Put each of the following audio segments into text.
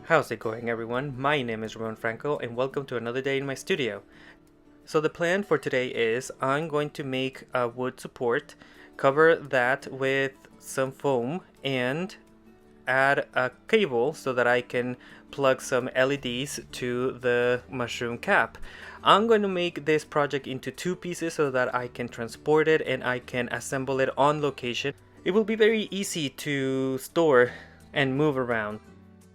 How's it going, everyone? My name is Ramon Franco and welcome to another day in my studio. So the plan for today is I'm going to make a wood support, cover that with some foam, and add a cable so that I can plug some LEDs to the mushroom cap. I'm going to make this project into two pieces so that I can transport it and I can assemble it on location. It will be very easy to store and move around.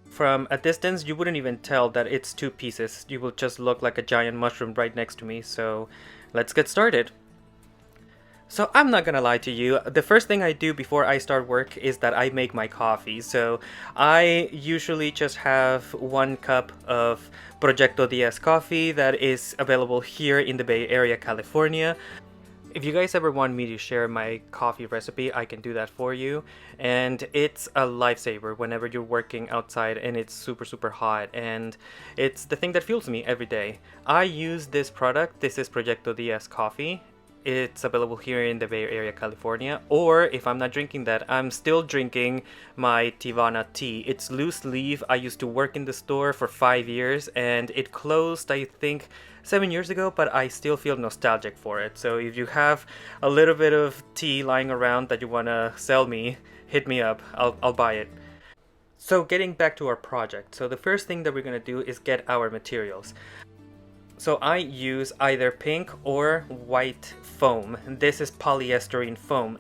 From a distance, you wouldn't even tell that it's two pieces. You will just look like a giant mushroom right next to me. So let's get started. So I'm not gonna lie to you, the first thing I do before I start work is that I make my coffee. So I usually just have 1 cup of Proyecto Diaz coffee that is available here in the Bay Area, California. If you guys ever want me to share my coffee recipe, I can do that for you. And it's a lifesaver whenever you're working outside and it's super hot. And it's the thing that fuels me every day. I use this product. This is Proyecto Diaz coffee. It's available here in the Bay Area, California. Or if I'm not drinking that, I'm still drinking my Tivana tea. It's loose leaf. I used to work in the store for 5 years and it closed, I think, 7 years ago, but I still feel nostalgic for it. So if you have a little bit of tea lying around that you want to sell me, hit me up. I'll buy it. So getting back to our project. So the first thing that we're going to do is get our materials. So I use either pink or white foam. This is polyester foam.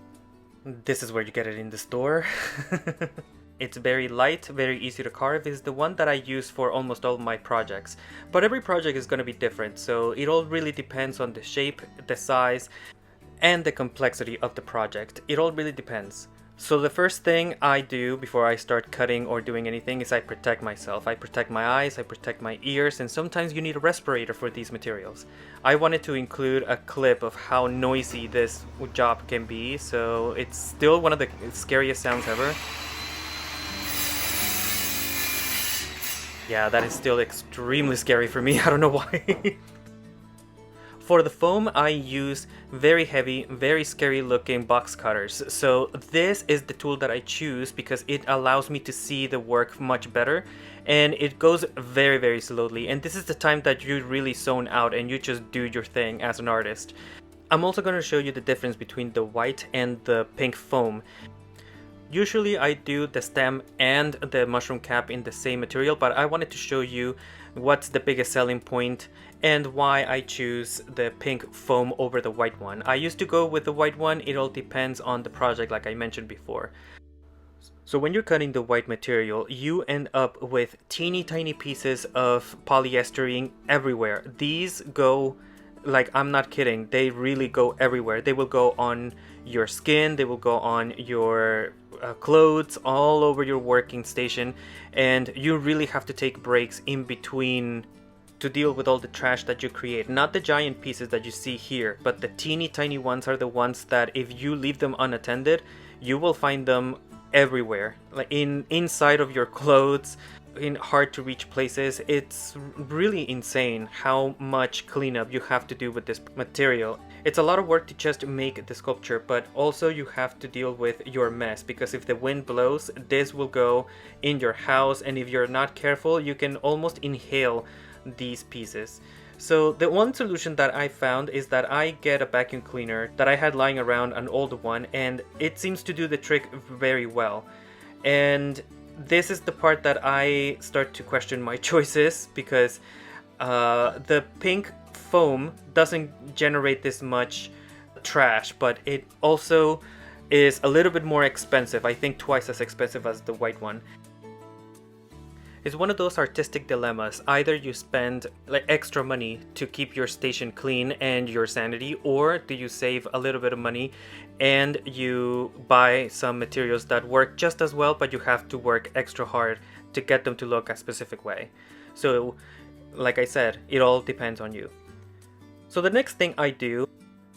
This is where you get it in the store. It's very light, very easy to carve. It's the one that I use for almost all of my projects. But every project is going to be different, so it all really depends on the shape, the size, and the complexity of the project. It all really depends. So the first thing I do before I start cutting or doing anything is I protect myself. I protect my eyes, I protect my ears, and sometimes you need a respirator for these materials. I wanted to include a clip of how noisy this job can be, so it's still one of the scariest sounds ever. Yeah, that is still extremely scary for me. I don't know why. For the foam, I use very heavy, very scary looking box cutters. So this is the tool that I choose because it allows me to see the work much better and it goes very slowly. And this is the time that you really zone out and you just do your thing as an artist. I'm also going to show you the difference between the white and the pink foam. Usually I do the stem and the mushroom cap in the same material, but I wanted to show you what's the biggest selling point and why I choose the pink foam over the white one. I used to go with the white one. It all depends on the project, like I mentioned before. So when you're cutting the white material, you end up with teeny tiny pieces of polyester everywhere. These go, like, I'm not kidding, they really go everywhere. They will go on your skin, they will go on your clothes, all over your working station, and you really have to take breaks in between to deal with all the trash that you create. Not the giant pieces that you see here, but the teeny tiny ones are the ones that if you leave them unattended, you will find them everywhere, like inside of your clothes, in hard to reach places. It's really insane how much cleanup you have to do with this material. It's a lot of work to just make the sculpture, but also you have to deal with your mess because if the wind blows, this will go in your house, and if you're not careful, you can almost inhale these pieces. So the one solution that I found is that I get a vacuum cleaner that I had lying around, an old one, and it seems to do the trick very well. And this is the part that I start to question my choices because the pink foam doesn't generate this much trash, but it also is a little bit more expensive. I think twice as expensive as the white one. It's one of those artistic dilemmas. Either you spend like extra money to keep your station clean and your sanity, or do you save a little bit of money and you buy some materials that work just as well, but you have to work extra hard to get them to look a specific way. So, like I said, it all depends on you. So the next thing I do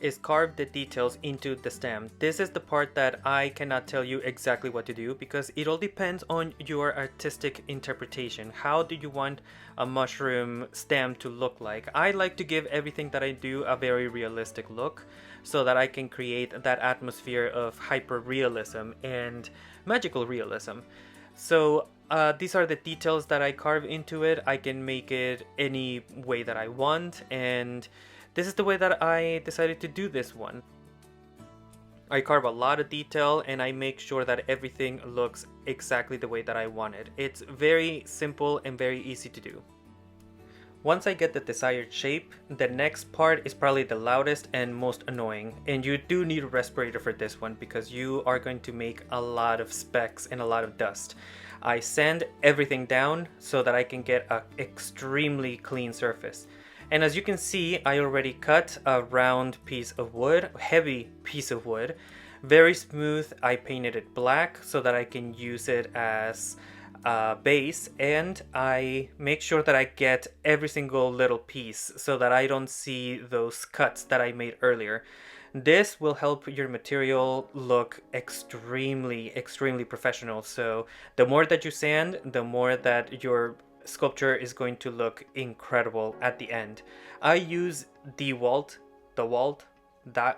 is carve the details into the stem. This is the part that I cannot tell you exactly what to do because it all depends on your artistic interpretation. How do you want a mushroom stem to look like? I like to give everything that I do a very realistic look so that I can create that atmosphere of hyper realism and magical realism. So These are the details that I carve into it. I can make it any way that I want, and this is the way that I decided to do this one. I carve a lot of detail and I make sure that everything looks exactly the way that I want it. It's very simple and very easy to do. Once I get the desired shape, the next part is probably the loudest and most annoying. And you do need a respirator for this one because you are going to make a lot of specks and a lot of dust. I sand everything down so that I can get an extremely clean surface. And as you can see, I already cut a round piece of wood, heavy piece of wood, very smooth. I painted it black so that I can use it as base, and I make sure that I get every single little piece so that I don't see those cuts that I made earlier. This will help your material look extremely professional. So the more that you sand, the more that your sculpture is going to look incredible at the end. I use DeWalt, I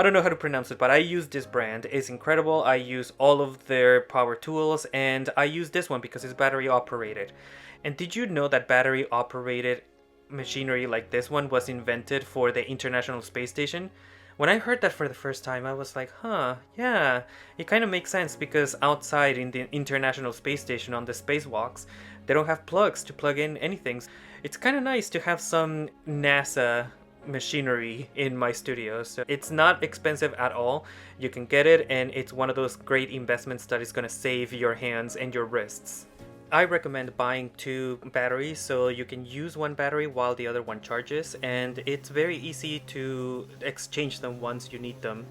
don't know how to pronounce it, but I use this brand. It's incredible. I use all of their power tools, and I use this one because it's battery operated. And did you know that battery operated machinery like this one was invented for the International Space Station? When I heard that for the first time, I was like, huh, yeah, it kind of makes sense because outside in the International Space Station on the spacewalks, they don't have plugs to plug in anything. It's kind of nice to have some NASA machinery in my studio. So it's not expensive at all. You can get it, and it's one of those great investments that is going to save your hands and your wrists. I recommend buying 2 batteries so you can use one battery while the other one charges, and it's very easy to exchange them once you need them.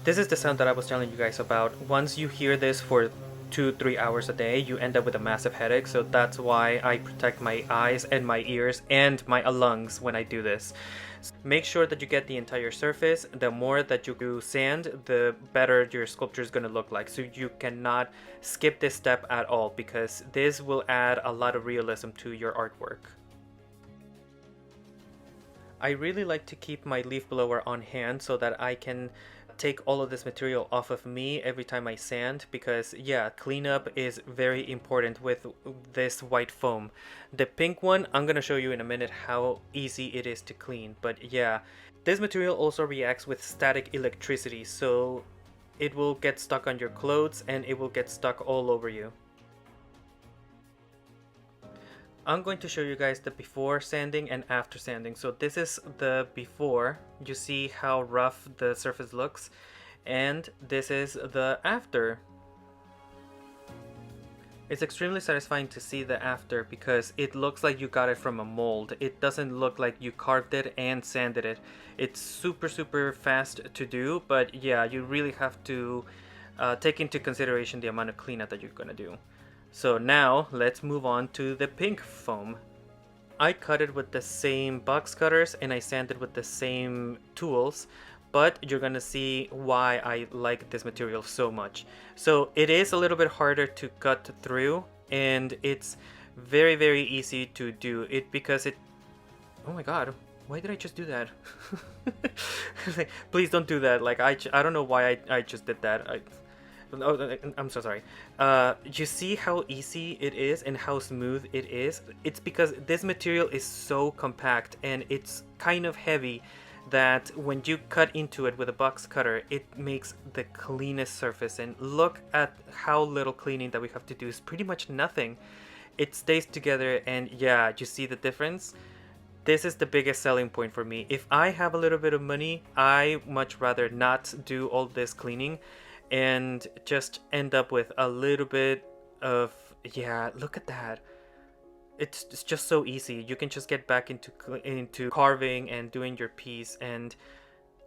This is the sound that I was telling you guys about. Once you hear this for 2-3 hours a day, you end up with a massive headache, so that's why I protect my eyes and my ears and my lungs when I do this. Make sure that you get the entire surface. The more that you do sand, the better your sculpture is going to look like. So you cannot skip this step at all because this will add a lot of realism to your artwork. I really like to keep my leaf blower on hand so that I can take all of this material off of me every time I sand, because yeah, cleanup is very important with this white foam. The pink one, I'm gonna show you in a minute how easy it is to clean, but yeah, this material also reacts with static electricity, so it will get stuck on your clothes and it will get stuck all over you. I'm going to show you guys the before sanding and after sanding. So this is the before. You see how rough the surface looks, and this is the after. It's extremely satisfying to see the after because it looks like you got it from a mold. It doesn't look like you carved it and sanded it. It's super fast to do, but yeah, you really have to take into consideration the amount of cleanup that you're gonna do. So now let's move on to the pink foam. I cut it with the same box cutters and I sanded with the same tools, but you're gonna see why I like this material so much. So it is a little bit harder to cut through, and it's very easy to do it because it... Oh my god, why did I just do that? Please don't do that. Like I don't know why I just did that. Oh, I'm so sorry. You see how easy it is and how smooth it is? It's because this material is so compact and it's kind of heavy that when you cut into it with a box cutter, it makes the cleanest surface. And look at how little cleaning that we have to do. It's pretty much nothing. It stays together, and yeah, you see the difference? This is the biggest selling point for me. If I have a little bit of money, I much rather not do all this cleaning and just end up with a little bit of... Yeah, look at that. It's just so easy. You can just get back into carving and doing your piece, and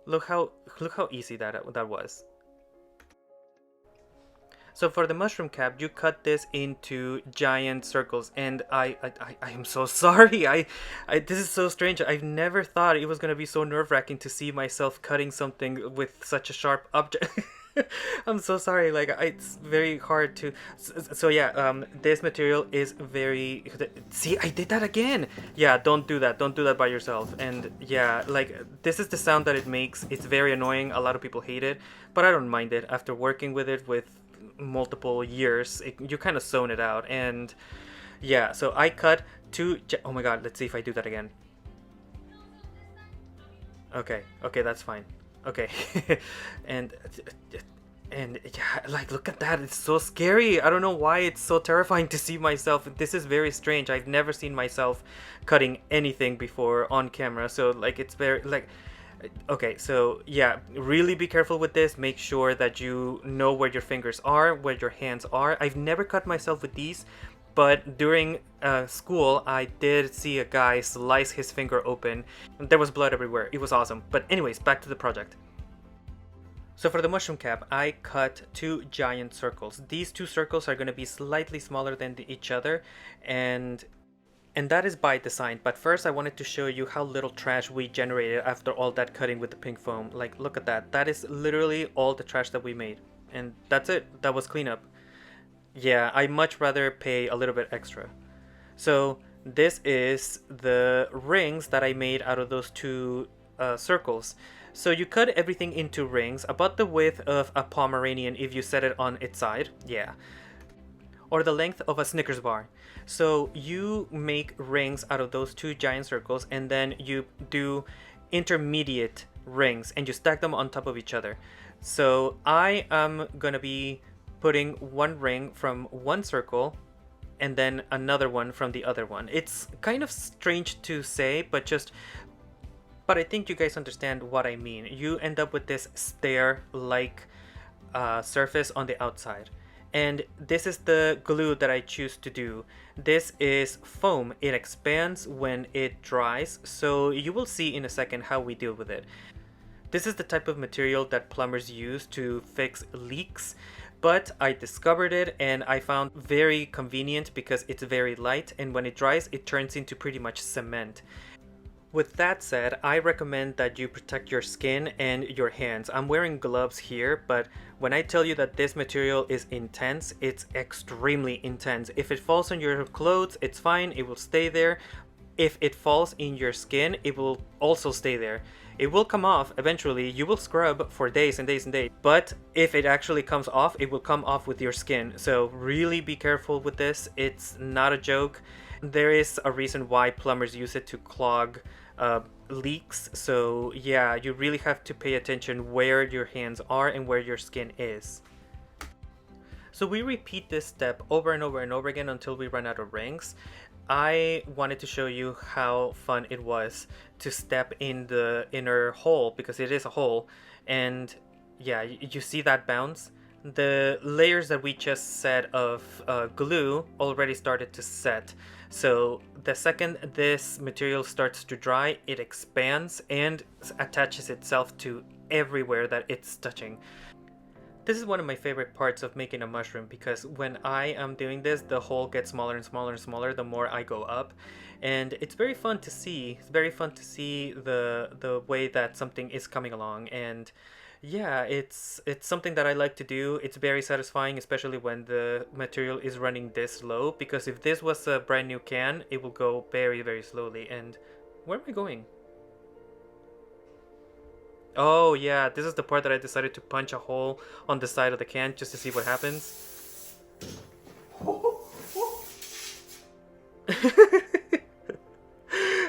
look how easy that was. So for the mushroom cap, you cut this into giant circles, and I am so sorry. This is so strange. I've never thought it was gonna be so nerve-wracking to see myself cutting something with such a sharp object. I'm so sorry. Like it's very hard to. So yeah, this material is very. See, I did that again. Yeah, don't do that. Don't do that by yourself. And yeah, like this is the sound that it makes. It's very annoying. A lot of people hate it, but I don't mind it. After working with it with multiple years, you kind of zone it out. And yeah, so I cut two. Oh my god, let's see if I do that again. Okay, okay, that's fine. Okay, and yeah, like look at that. It's so scary. I don't know why it's so terrifying to see myself. This is very strange. I've never seen myself cutting anything before on camera. So like it's very like okay, so yeah, really be careful with this. Make sure that you know where your fingers are, where your hands are. I've never cut myself with these, but during school, I did see a guy slice his finger open. There was blood everywhere. It was awesome. But anyways, back to the project. So for the mushroom cap, I cut two giant circles. These two circles are going to be slightly smaller than each other, and that is by design. But first I wanted to show you how little trash we generated after all that cutting with the pink foam. Like look at that. That is literally all the trash that we made. And that's it. That was cleanup. Yeah, I much rather pay a little bit extra. So this is the rings that I made out of those two circles. So you cut everything into rings about the width of a Pomeranian if you set it on its side. Yeah. Or the length of a Snickers bar. So you make rings out of those two giant circles, and then you do intermediate rings and you stack them on top of each other. So I am gonna be putting one ring from one circle and then another one from the other one. It's kind of strange to say, but I think you guys understand what I mean. You end up with this stair-like surface on the outside. And this is the glue that I choose to do. This is foam. It expands when it dries, so you will see in a second how we deal with it. This is the type of material that plumbers use to fix leaks, but I discovered it and I found very convenient because it's very light, and when it dries it turns into pretty much cement. With that said, I recommend that you protect your skin and your hands. I'm wearing gloves here, but when I tell you that this material is intense, it's extremely intense. If it falls on your clothes, it's fine, it will stay there. If it falls in your skin, it will also stay there. It will come off eventually. You will scrub for days and days and days. But if it actually comes off, it will come off with your skin. So really be careful with this. It's not a joke. There is a reason why plumbers use it to clog leaks. So yeah, you really have to pay attention where your hands are and where your skin is. So we repeat this step over and over and over again until we run out of rings. I wanted to show you how fun it was to step in the inner hole, because it is a hole, and yeah, you see that bounce? The layers that we just set of glue already started to set. So the second this material starts to dry, it expands and attaches itself to everywhere that it's touching. This is one of my favorite parts of making a mushroom, because when I am doing this, the hole gets smaller and smaller and smaller the more I go up, and it's very fun to see. It's very fun to see the way that something is coming along, and yeah, it's something that I like to do. It's very satisfying, especially when the material is running this slow, because if this was a brand new can, it will go very, very slowly. And where am I going? Oh yeah, this is the part that I decided to punch a hole on the side of the can just to see what happens.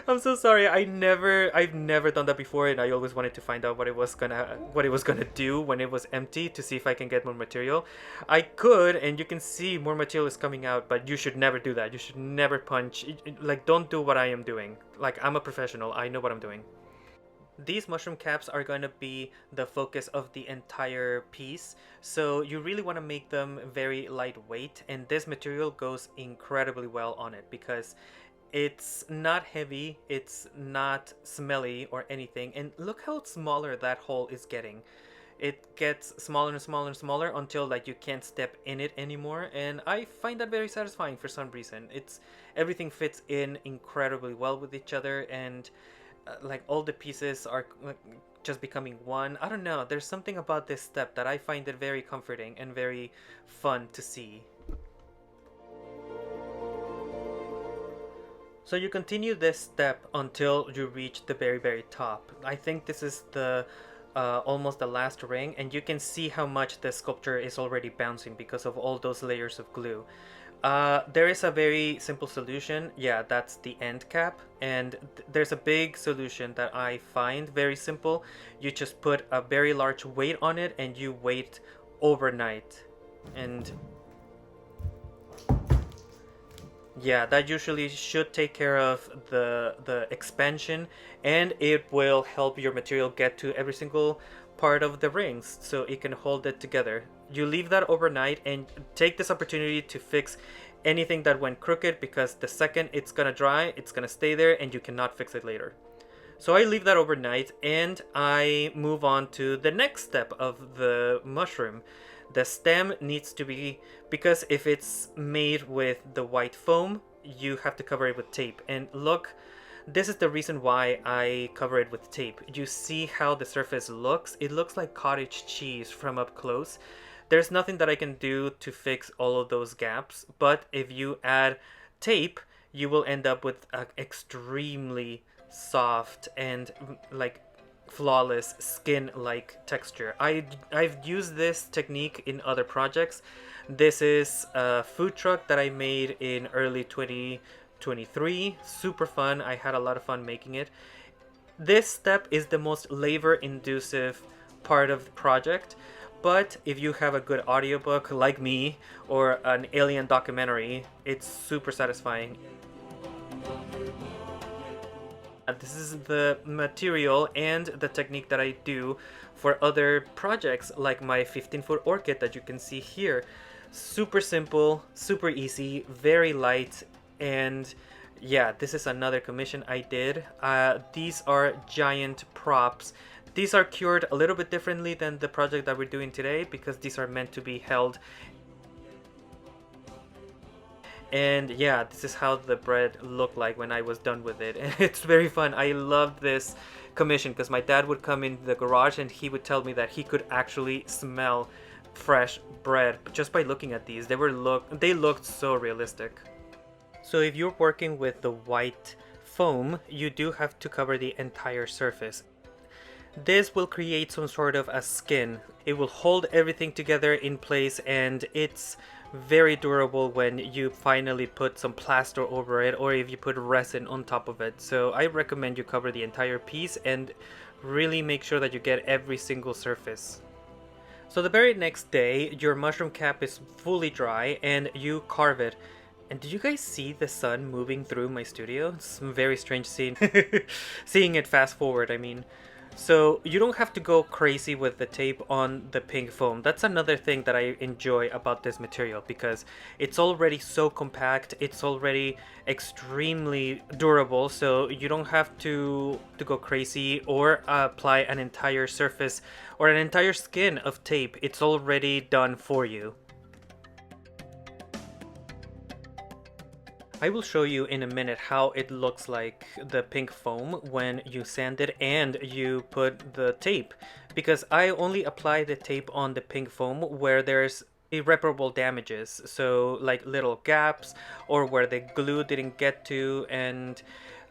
I'm so sorry. I've never done that before, and I always wanted to find out what it was gonna do when it was empty, to see if I can get more material. I could, and you can see more material is coming out, but you should never do that. You should never punch. Like, don't do what I am doing. Like, I'm a professional. I know what I'm doing. These mushroom caps are going to be the focus of the entire piece, so you really want to make them very lightweight, and this material goes incredibly well on it because it's not heavy, it's not smelly or anything. And look how smaller that hole is getting. It gets smaller and smaller and smaller until like you can't step in it anymore, and I find that very satisfying for some reason. It's everything fits in incredibly well with each other, and like all the pieces are like, just becoming one. I don't know, there's something about this step that I find it very comforting and very fun to see. So you continue this step until you reach the very top. I think this is the almost the last ring, and you can see how much the sculpture is already bouncing because of all those layers of glue. There is a very simple solution. Yeah, that's the end cap, and there's a big solution that I find very simple. You just put a very large weight on it and you wait overnight, and yeah, that usually should take care of the expansion, and it will help your material get to every single part of the rings so it can hold it together. You leave that overnight and take this opportunity to fix anything that went crooked, because the second it's gonna dry, it's gonna stay there and you cannot fix it later. So I leave that overnight and I move on to the next step of the mushroom. The stem needs to be, because if it's made with the white foam, you have to cover it with tape. And look, this is the reason why I cover it with tape. You see how the surface looks? It looks like cottage cheese from up close. There's nothing that I can do to fix all of those gaps, but if you add tape, you will end up with an extremely soft and like flawless skin-like texture. I've used this technique in other projects. This is a food truck that I made in early 2023. Super fun. I had a lot of fun making it. This step is the most labor-inducive part of the project, but if you have a good audiobook like me or an alien documentary, it's super satisfying. This is the material and the technique that I do for other projects, like my 15-foot orchid that you can see here. Super simple, super easy, very light, and yeah, this is another commission I did. These are giant props. These are cured a little bit differently than the project that we're doing today, because these are meant to be held. And yeah, this is how the bread looked like when I was done with it. And it's very fun. I loved this commission because my dad would come in the garage and he would tell me that he could actually smell fresh bread just by looking at these. They looked so realistic. So if you're working with the white foam, you do have to cover the entire surface. This will create some sort of a skin. It will hold everything together in place, and it's very durable when you finally put some plaster over it, or if you put resin on top of it. So I recommend you cover the entire piece and really make sure that you get every single surface. So the very next day, your mushroom cap is fully dry and you carve it. And did you guys see the sun moving through my studio? It's a very strange scene. Seeing it fast forward, I mean. So you don't have to go crazy with the tape on the pink foam. That's another thing that I enjoy about this material, because it's already so compact, it's already extremely durable, so you don't have to go crazy or apply an entire surface or an entire skin of tape. It's already done for you. I will show you in a minute how it looks like the pink foam when you sand it and you put the tape, because I only apply the tape on the pink foam where there's irreparable damages, so like little gaps or where the glue didn't get to, and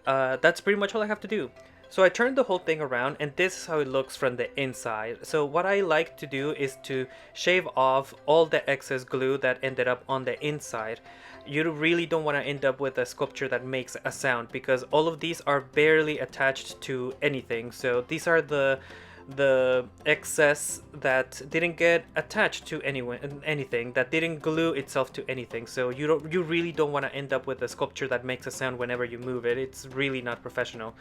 that's pretty much all I have to do. So I turned the whole thing around and this is how it looks from the inside. So what I like to do is to shave off all the excess glue that ended up on the inside. You really don't want to end up with a sculpture that makes a sound, because all of these are barely attached to anything. So these are the excess that didn't get attached to anything, that didn't glue itself to anything. So you really don't want to end up with a sculpture that makes a sound whenever you move it. It's really not professional.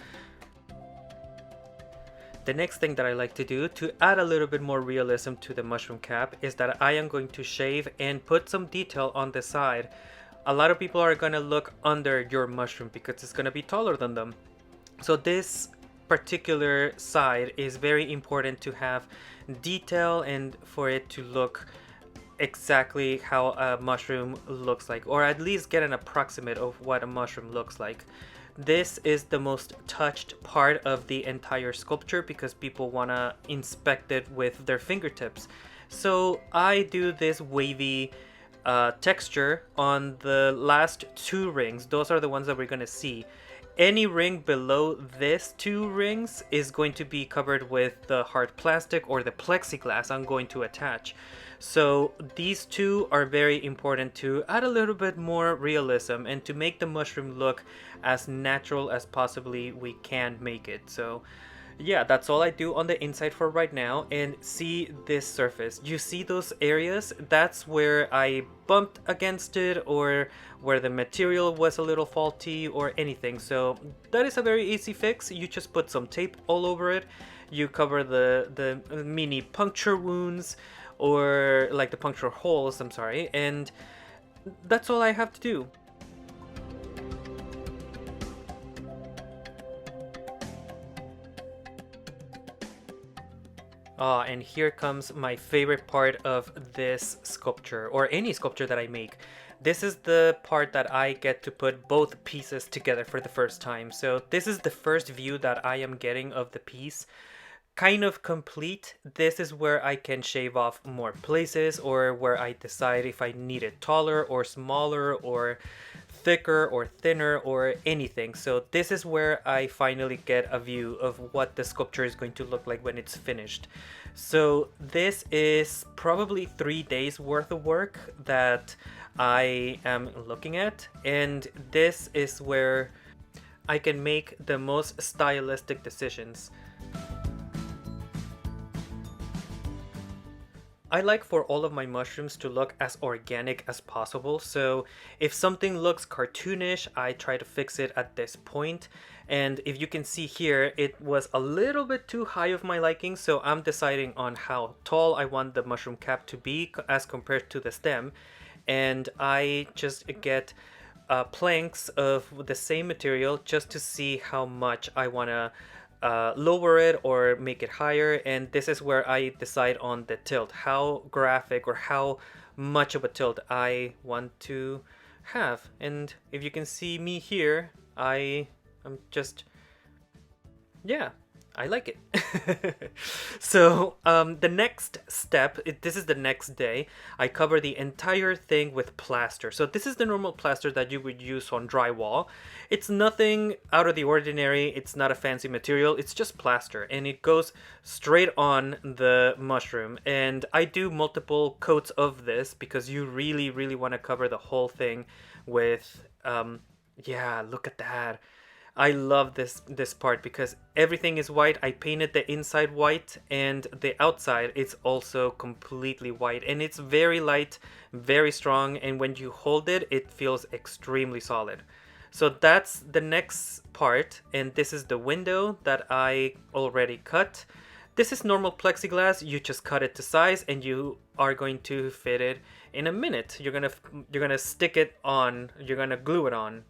The next thing that I like to do to add a little bit more realism to the mushroom cap is that I am going to shave and put some detail on the side. A lot of people are going to look under your mushroom because it's going to be taller than them. So this particular side is very important to have detail and for it to look exactly how a mushroom looks like, or at least get an approximate of what a mushroom looks like. this is the most touched part of the entire sculpture because people want to inspect it with their fingertips. So I do this wavy texture on the last two rings. Those are the ones that we're going to see. Any ring below this two rings is going to be covered with the hard plastic or the plexiglass I'm going to attach. So these two are very important to add a little bit more realism and to make the mushroom look as natural as possibly we can make it. So yeah, that's all I do on the inside for right now. And see this surface, you see those areas? That's where I bumped against it, or where the material was a little faulty or anything. So that is a very easy fix. You just put some tape all over it. You cover the mini puncture wounds, or like the puncture holes, I'm sorry, and that's all I have to do. And here comes my favorite part of this sculpture, or any sculpture that I make. This is the part that I get to put both pieces together for the first time. So this is the first view that I am getting of the piece. Kind of complete. This is where I can shave off more places, or where I decide if I need it taller or smaller or thicker or thinner or anything. So this is where I finally get a view of what the sculpture is going to look like when it's finished. So this is probably 3 days worth of work that I am looking at, and this is where I can make the most stylistic decisions. I like for all of my mushrooms to look as organic as possible, so if something looks cartoonish, I try to fix it at this point. And if you can see here, it was a little bit too high of my liking, so I'm deciding on how tall I want the mushroom cap to be as compared to the stem. And I just get planks of the same material just to see how much I want to lower it or make it higher. And this is where I decide on the tilt, how graphic or how much of a tilt I want to have. And if you can see me here, I'm just, yeah, I like it. So the next step, this is the next day, I cover the entire thing with plaster. So this is the normal plaster that you would use on drywall. It's nothing out of the ordinary. It's not a fancy material. It's just plaster, and it goes straight on the mushroom. And I do multiple coats of this because you really, really want to cover the whole thing with, yeah, look at that. I love this part because everything is white. I painted the inside white, and the outside is also completely white, and it's very light, very strong, and when you hold it, it feels extremely solid. So that's the next part, and this is the window that I already cut. This is normal plexiglass. You just cut it to size, and you are going to fit it in a minute. You're gonna stick it on. You're gonna glue it on.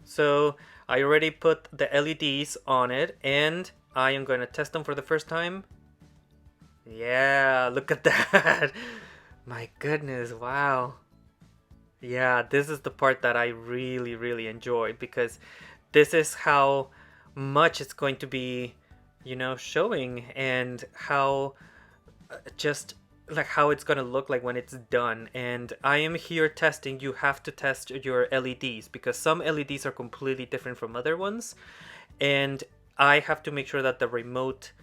So I already put the LEDs on it, and I am going to test them for the first time. Yeah, look at that. My goodness, wow. Yeah, this is the part that I really, really enjoyed, because this is how much it's going to be, showing, and how just like how it's gonna look like when it's done. And I am here testing. You have to test your LEDs because some LEDs are completely different from other ones, and I have to make sure that the remote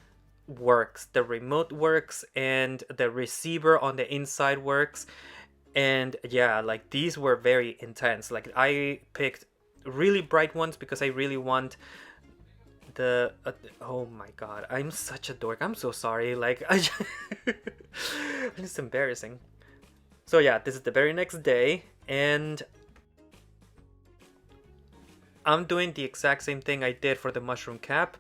works. The remote works, and the receiver on the inside works. And yeah, like these were very intense. Like I picked really bright ones because I really want the oh my god, I'm such a dork. I'm so sorry. Like it's embarrassing. So yeah, this is the very next day, and I'm doing the exact same thing I did for the mushroom cap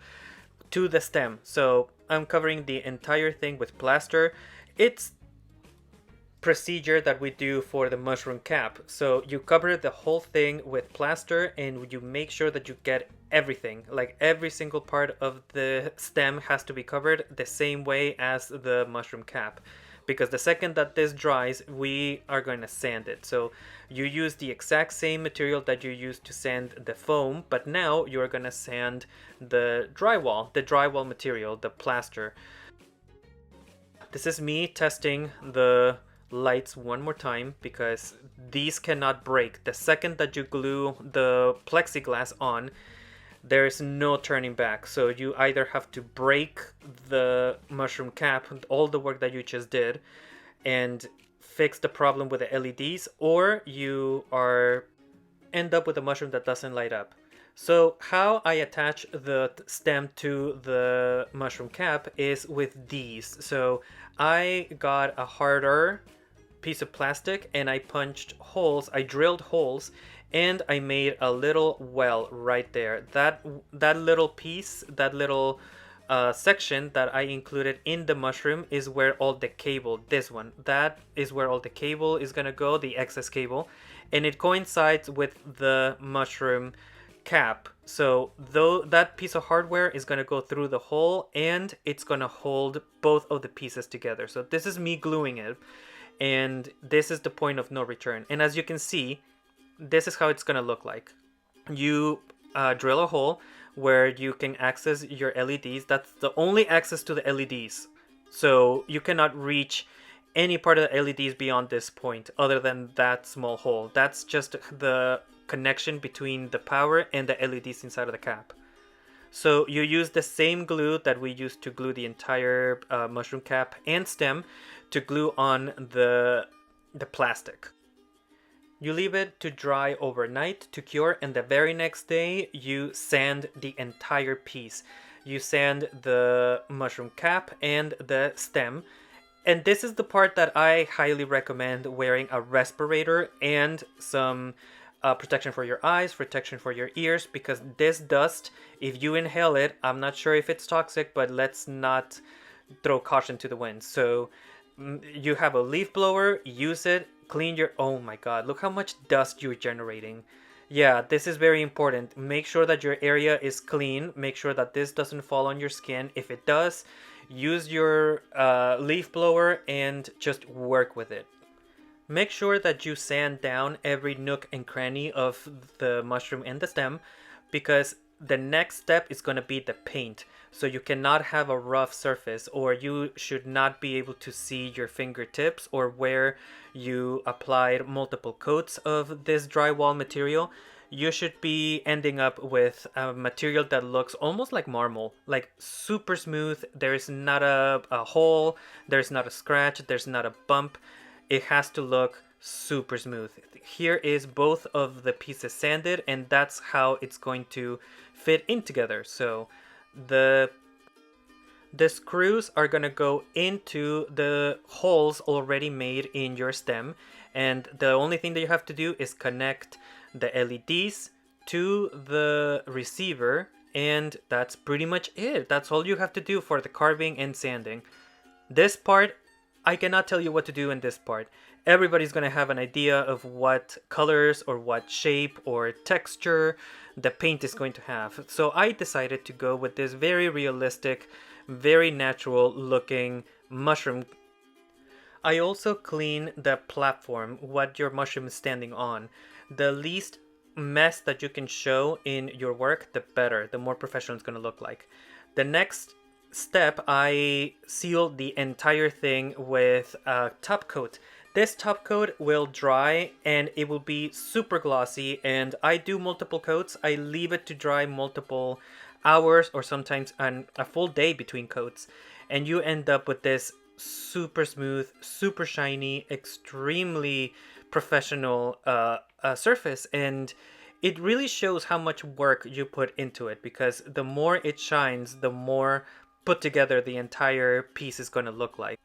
to the stem. So I'm covering the entire thing with plaster. It's procedure that we do for the mushroom cap. So you cover the whole thing with plaster, and you make sure that you get everything, like every single part of the stem has to be covered the same way as the mushroom cap, because the second that this dries, we are going to sand it. So you use the exact same material that you used to sand the foam, but now you're going to sand the drywall material, the plaster. This is me testing the lights one more time because these cannot break. The second that you glue the plexiglass on, there's no turning back. So you either have to break the mushroom cap, all the work that you just did, and fix the problem with the LEDs, or you are end up with a mushroom that doesn't light up. So how I attach the stem to the mushroom cap is with these. So I got a harder piece of plastic and I punched holes, I drilled holes, and I made a little well right there. That little piece, that little section that I included in the mushroom is where all the cable, this one, that is where all the cable is gonna go, the excess cable, and it coincides with the mushroom cap. So though that piece of hardware is going to go through the hole and it's going to hold both of the pieces together. So this is me gluing it, and this is the point of no return. And as you can see, this is how it's going to look like. You drill a hole where you can access your LEDs. That's the only access to the LEDs. So you cannot reach any part of the LEDs beyond this point other than that small hole. That's just the connection between the power and the LEDs inside of the cap. So you use the same glue that we used to glue the entire mushroom cap and stem to glue on the plastic. You leave it to dry overnight to cure, and the very next day you sand the entire piece. You sand the mushroom cap and the stem. And this is the part that I highly recommend wearing a respirator and some protection for your eyes, protection for your ears, because this dust, if you inhale it, I'm not sure if it's toxic, but let's not throw caution to the wind. So you have a leaf blower, use it, clean your, oh my god, look how much dust you're generating. Yeah, this is very important. Make sure that your area is clean. Make sure that this doesn't fall on your skin. If it does, use your leaf blower and just work with it. Make sure that you sand down every nook and cranny of the mushroom and the stem, because the next step is going to be the paint. So you cannot have a rough surface, or you should not be able to see your fingertips or where you applied multiple coats of this drywall material. You should be ending up with a material that looks almost like marble, like super smooth. There's not a hole, there's not a scratch, there's not a bump. It has to look super smooth. Here is both of the pieces sanded, and that's how it's going to fit in together. So the screws are going to go into the holes already made in your stem, and the only thing that you have to do is connect the LEDs to the receiver, and that's pretty much it. That's all you have to do for the carving and sanding. This part, I cannot tell you what to do in this part. Everybody's going to have an idea of what colors or what shape or texture the paint is going to have. So I decided to go with this very realistic, very natural looking mushroom. I also clean the platform, what your mushroom is standing on. The least mess that you can show in your work, the better, the more professional it's going to look like. The next step, I seal the entire thing with a top coat. This top coat will dry and it will be super glossy, and I do multiple coats. I leave it to dry multiple hours or sometimes a full day between coats, and you end up with this super smooth, super shiny, extremely professional surface. And it really shows how much work you put into it, because the more it shines, the more put together the entire piece is going to look like.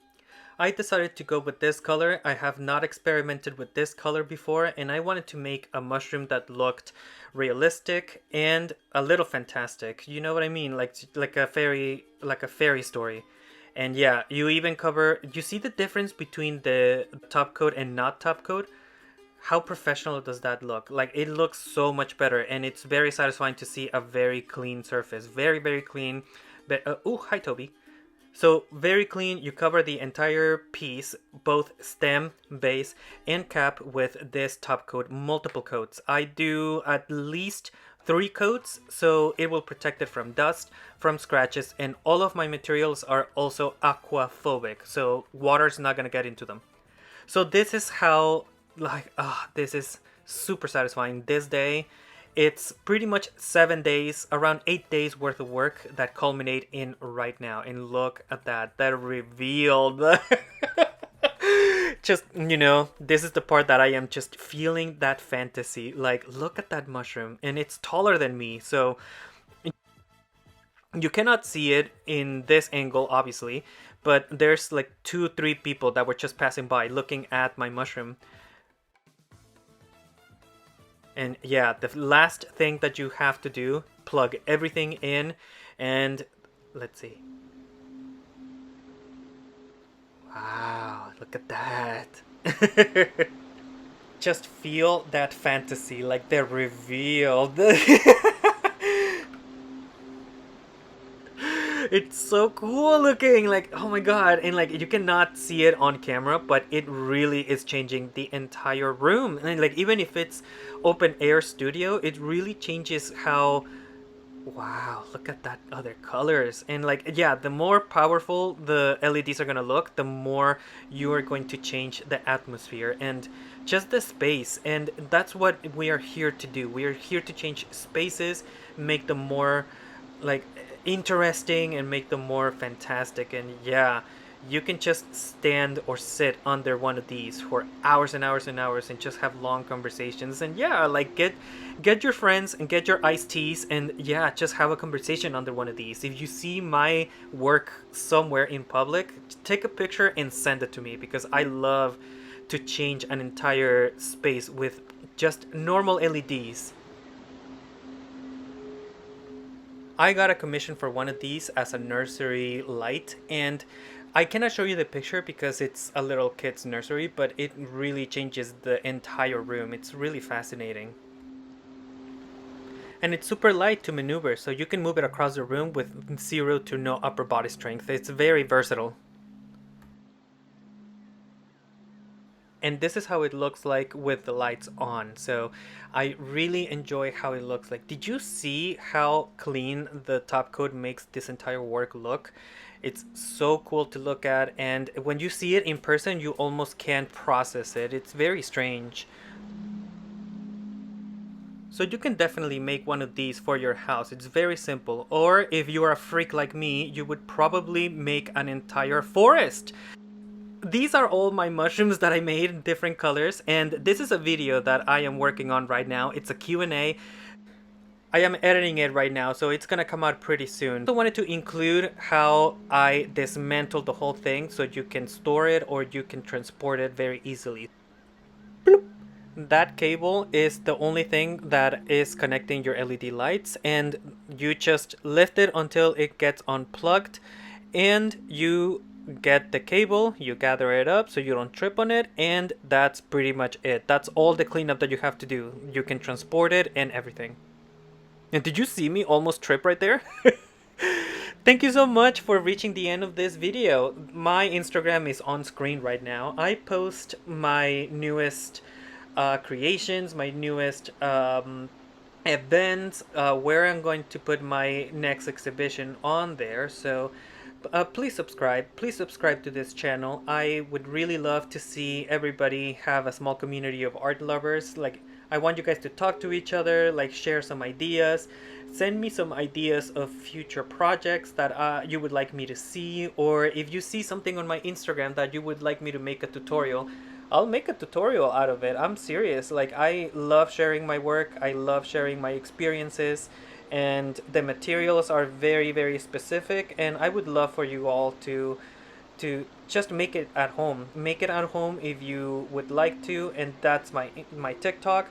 I decided to go with this color. I have not experimented with this color before, and I wanted to make a mushroom that looked realistic and a little fantastic. You know what I mean? Like a fairy story. And yeah, you even cover, you see the difference between the top coat and not top coat? How professional does that look? Like, it looks so much better, and it's very satisfying to see a very clean surface. Very, very clean. But, oh, hi Toby. So very clean, you cover the entire piece, both stem, base, and cap with this top coat, multiple coats. I do at least 3 coats, so it will protect it from dust, from scratches, and all of my materials are also aquaphobic, so water's not gonna get into them. So this is how, like, this is super satisfying. This day, it's pretty much 7 days, around 8 days worth of work that culminate in right now. And look at that, that revealed. Just, this is the part that I am just feeling that fantasy. Like, look at that mushroom, and it's taller than me, so you cannot see it in this angle, obviously, but there's like 2 3 people that were just passing by looking at my mushroom. And yeah, the last thing that you have to do, plug everything in, and let's see. Wow, look at that. Just feel that fantasy, like they're revealed. It's so cool looking, like, oh my god. And like, you cannot see it on camera, but it really is changing the entire room. And like, even if it's open air studio, it really changes how, wow, look at that other colors. And like, yeah, the more powerful the LEDs are gonna look, the more you are going to change the atmosphere and just the space. And that's what we are here to do. We are here to change spaces, make them more like interesting and make them more fantastic. And yeah, you can just stand or sit under one of these for hours and hours and hours and just have long conversations. And yeah, like get your friends and get your iced teas, and yeah, just have a conversation under one of these. If you see my work somewhere in public, take a picture and send it to me, because I love to change an entire space with just normal LEDs. I got a commission for one of these as a nursery light, and I cannot show you the picture because it's a little kid's nursery, but it really changes the entire room. It's really fascinating. And it's super light to maneuver, so you can move it across the room with 0 to no upper body strength. It's very versatile. And this is how it looks like with the lights on. So I really enjoy how it looks like. Did you see how clean the top coat makes this entire work look? It's so cool to look at, and when you see it in person, you almost can't process it. It's very strange. So you can definitely make one of these for your house. It's very simple. Or if you are a freak like me, you would probably make an entire forest. These are all my mushrooms that I made in different colors, and this is a video that I am working on right now. It's a Q&A. I am editing it right now, so it's gonna come out pretty soon. I also wanted to include how I dismantled the whole thing so you can store it or you can transport it very easily. Bloop. That cable is the only thing that is connecting your LED lights, and you just lift it until it gets unplugged, and you get the cable, you gather it up so you don't trip on it, and that's pretty much it. That's all the cleanup that you have to do. You can transport it and everything. And did you see me almost trip right there? Thank you so much for reaching the end of this video. My Instagram is on screen right now. I post my newest creations, my newest events, where I'm going to put my next exhibition on there. So please subscribe. Please subscribe to this channel. I would really love to see everybody have a small community of art lovers. Like, I want you guys to talk to each other, like share some ideas. Send me some ideas of future projects that you would like me to see, or if you see something on my Instagram that you would like me to make a tutorial, I'll make a tutorial out of it. I'm serious. Like, I love sharing my work. I love sharing my experiences, and the materials are very, very specific, and I would love for you all to just make it at home. Make it at home if you would like to, and that's my TikTok.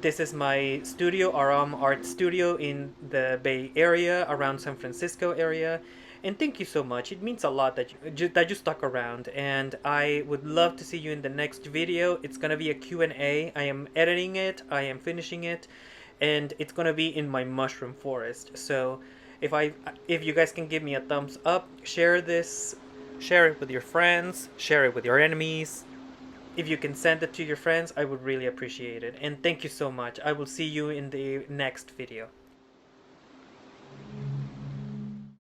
This is my studio, Aram Art Studio, in the Bay Area, around San Francisco area. And thank you so much. It means a lot that you stuck around, and I would love to see you in the next video. It's gonna be a Q&A. I am editing it, I am finishing it, and it's gonna be in my mushroom forest. So If you guys can give me a thumbs up, share this, share it with your friends, share it with your enemies. If you can send it to your friends, I would really appreciate it. And thank you so much. I will see you in the next video.